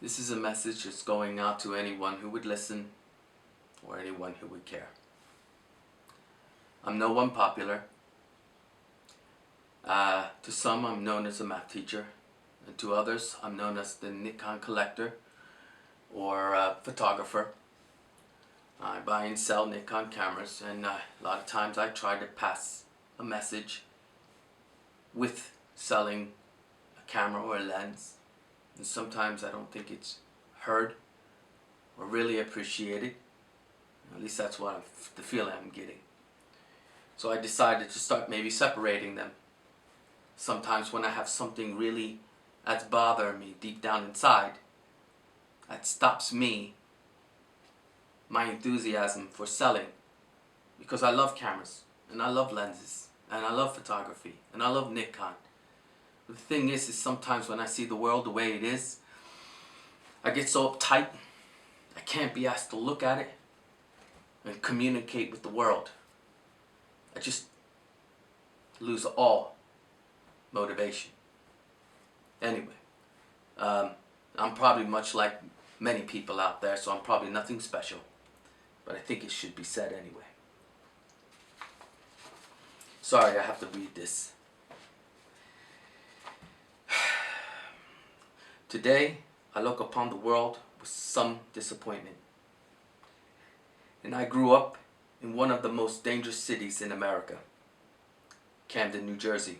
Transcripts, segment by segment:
This is a message that's going out to anyone who would listen or anyone who would care. I'm no one popular. To some, I'm known as a math teacher, and to others, I'm known as the Nikon collector or photographer. I buy and sell Nikon cameras, and a lot of times I try to pass a message with selling a camera or a lens. And sometimes I don't think it's heard or really appreciated. At least that's what the feeling I'm getting. So I decided to start maybe separating them. Sometimes when I have something really that's bothering me deep down inside, that stops me, my enthusiasm for selling, because I love cameras and I love lenses and I love photography and I love Nikon. But the thing is sometimes when I see the world the way it is, I get so uptight I can't be asked to look at it and communicate with the world. I just lose all motivation. Anyway, I'm probably much like many people out there, so I'm probably nothing special, but I think it should be said anyway. Sorry, I have to read this. Today, I look upon the world with some disappointment. And I grew up in one of the most dangerous cities in America, Camden, New Jersey,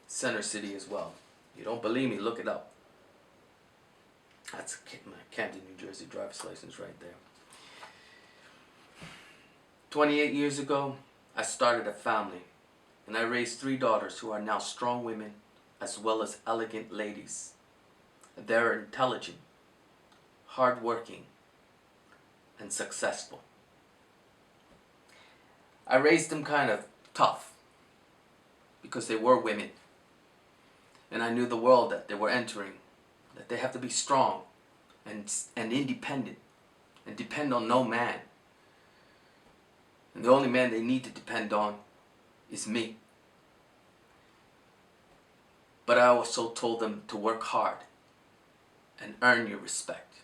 Center City as well. You don't believe me, look it up. That's my Camden, New Jersey driver's license right there. 28 years ago, I started a family, and I raised 3 daughters who are now strong women as well as elegant ladies. They're intelligent, hardworking, and successful. I raised them kind of tough because they were women, and I knew the world that they were entering, that they have to be strong and independent and depend on no man. And the only man they need to depend on is me. But I also told them to work hard and earn your respect.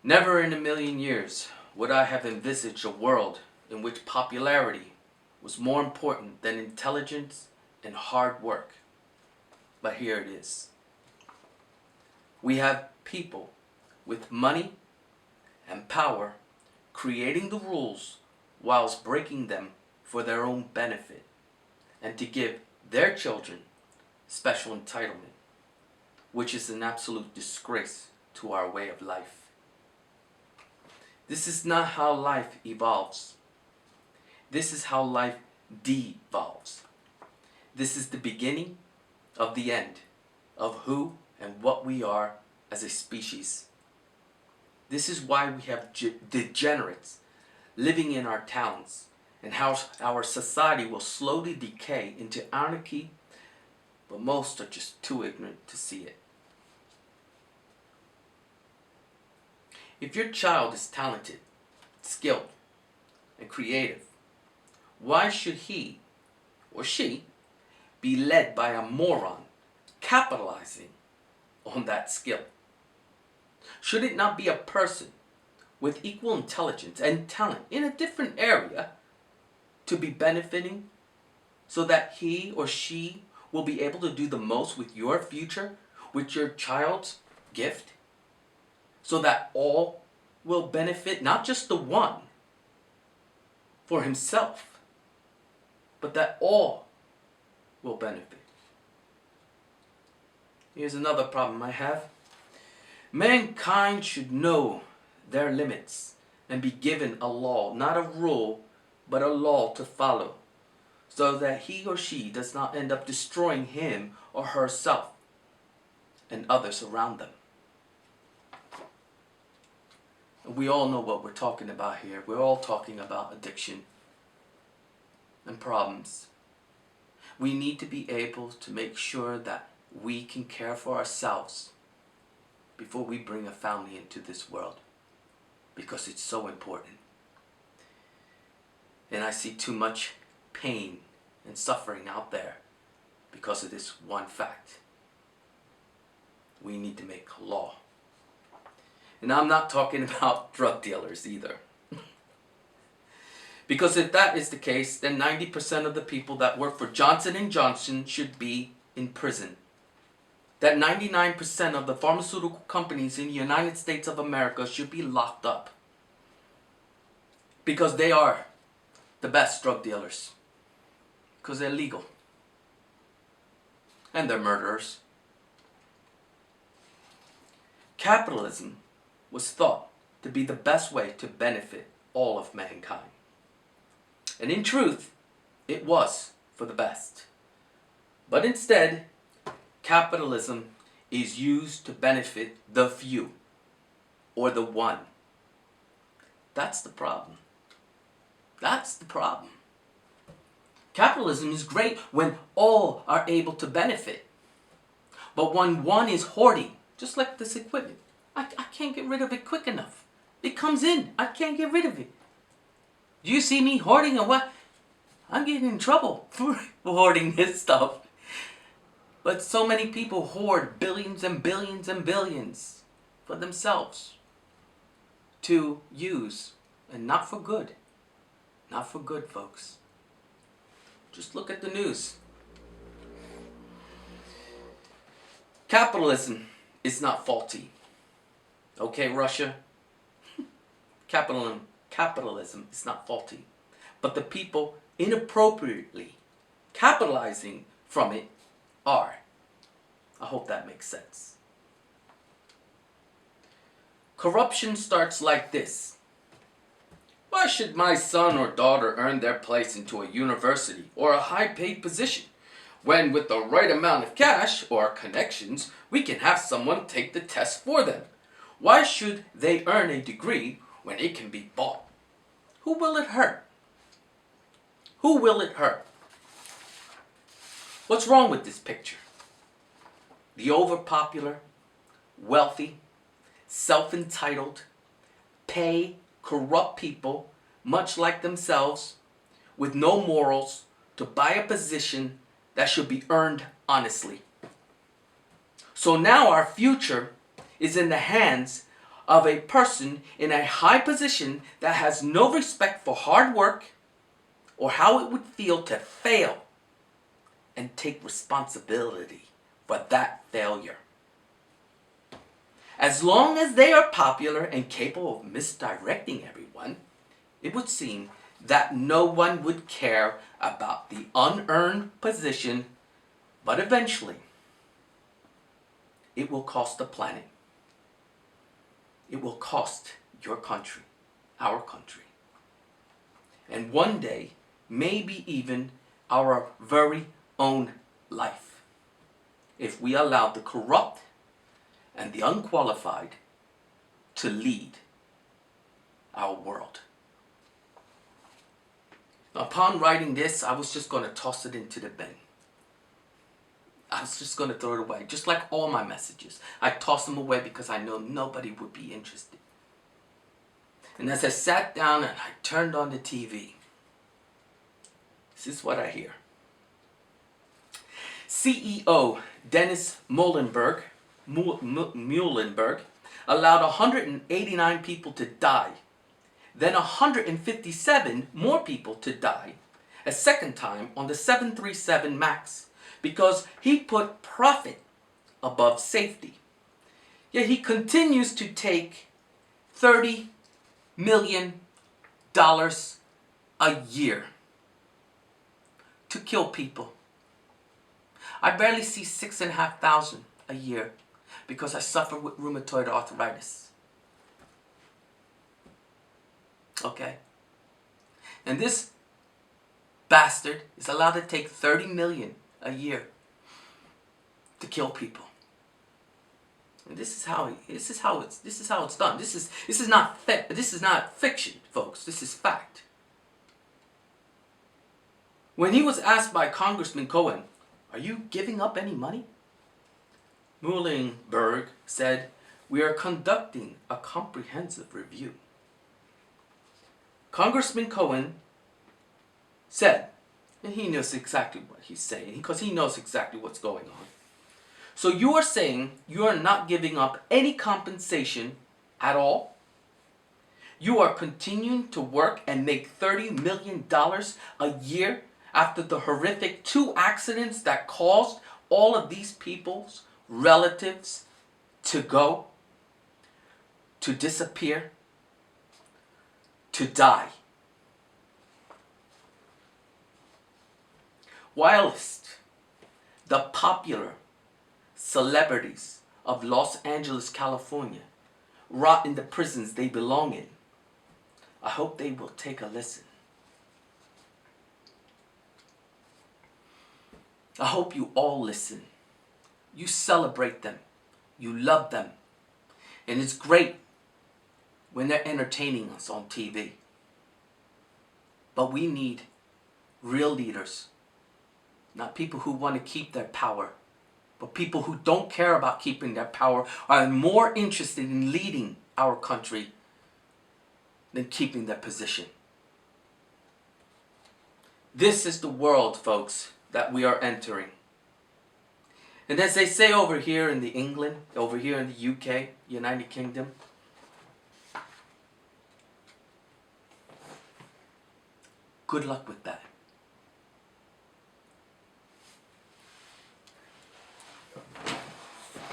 Never in a million years would I have envisaged a world in which popularity was more important than intelligence and hard work. But here it is. We have people with money and power creating the rules whilst breaking them for their own benefit and to give their children special entitlement, which is an absolute disgrace to our way of life. This is not how life evolves. This is how life devolves. This is the beginning of the end of who and what we are as a species. This is why we have degenerates living in our towns, and how our society will slowly decay into anarchy, but most are just too ignorant to see it. If your child is talented, skilled, and creative, why should he or she be led by a moron capitalizing on that skill? Should it not be a person with equal intelligence and talent in a different area to be benefiting so that he or she will be able to do the most with your future, with your child's gift, so that all will benefit, not just the one for himself, but that all will benefit? Here's another problem I have. Mankind should know their limits and be given a law, not a rule, but a law to follow, so that he or she does not end up destroying him or herself and others around them. We all know what we're talking about here. We're all talking about addiction and problems. We need to be able to make sure that we can care for ourselves before we bring a family into this world, because it's so important. And I see too much pain and suffering out there because of this one fact. we need to make law. And I'm not talking about drug dealers either. Because if that is the case, then 90% of the people that work for Johnson & Johnson should be in prison. That 99% of the pharmaceutical companies in the United States of America should be locked up. Because they are the best drug dealers. Because they're legal. And they're murderers. Capitalism was thought to be the best way to benefit all of mankind. And in truth, it was for the best. But instead, capitalism is used to benefit the few or the one. That's the problem. That's the problem. Capitalism is great when all are able to benefit. But when one is hoarding, just like this equipment, I can't get rid of it quick enough. It comes in, I can't get rid of it. Do you see me hoarding or what? I'm getting in trouble for hoarding this stuff. But so many people hoard billions and billions and billions for themselves to use, and not for good. Not for good, folks. Just look at the news. Capitalism is not faulty. Okay, Russia? Capitalism is not faulty. But the people inappropriately capitalizing from it are. I hope that makes sense. Corruption starts like this. Why should my son or daughter earn their place into a university or a high-paid position when with the right amount of cash or connections we can have someone take the test for them? Why should they earn a degree when it can be bought? Who will it hurt? Who will it hurt? What's wrong with this picture? The overpopular, wealthy, self-entitled, pay corrupt people, much like themselves, with no morals, to buy a position that should be earned honestly. So now our future is in the hands of a person in a high position that has no respect for hard work or how it would feel to fail and take responsibility for that failure. As long as they are popular and capable of misdirecting everyone, it would seem that no one would care about the unearned position, but eventually it will cost the planet. It will cost your country, our country. And one day, maybe even our very own life, if we allow the corrupt and the unqualified to lead our world. Upon writing this, I was just going to toss it into the bin. I was just going to throw it away, just like all my messages. I toss them away because I know nobody would be interested. And as I sat down and I turned on the TV, this is what I hear. CEO Dennis Muhlenberg allowed 189 people to die, then 157 more people to die a second time on the 737 MAX because he put profit above safety. Yet he continues to take $30 million a year to kill people. I barely see 6,500 a year because I suffer with rheumatoid arthritis. Okay? And this bastard is allowed to take 30 million a year to kill people. And this is how it's done. This is not fiction, folks. This is fact. When he was asked by Congressman Cohen, "Are you giving up any money?" Muhlenberg said, "We are conducting a comprehensive review." Congressman Cohen said, and he knows exactly what he's saying because he knows exactly what's going on. So you are saying you are not giving up any compensation at all? You are continuing to work and make $30 million a year after the horrific 2 accidents that caused all of these people's relatives to go, to disappear, to die. Whilst the popular celebrities of Los Angeles, California rot in the prisons they belong in, I hope they will take a listen. I hope you all listen. You celebrate them. You love them. And it's great when they're entertaining us on TV. But we need real leaders. Not people who want to keep their power, but people who don't care about keeping their power, are more interested in leading our country than keeping their position. This is the world, folks, that we are entering. And as they say over here in England, over here in the UK, United Kingdom, good luck with that.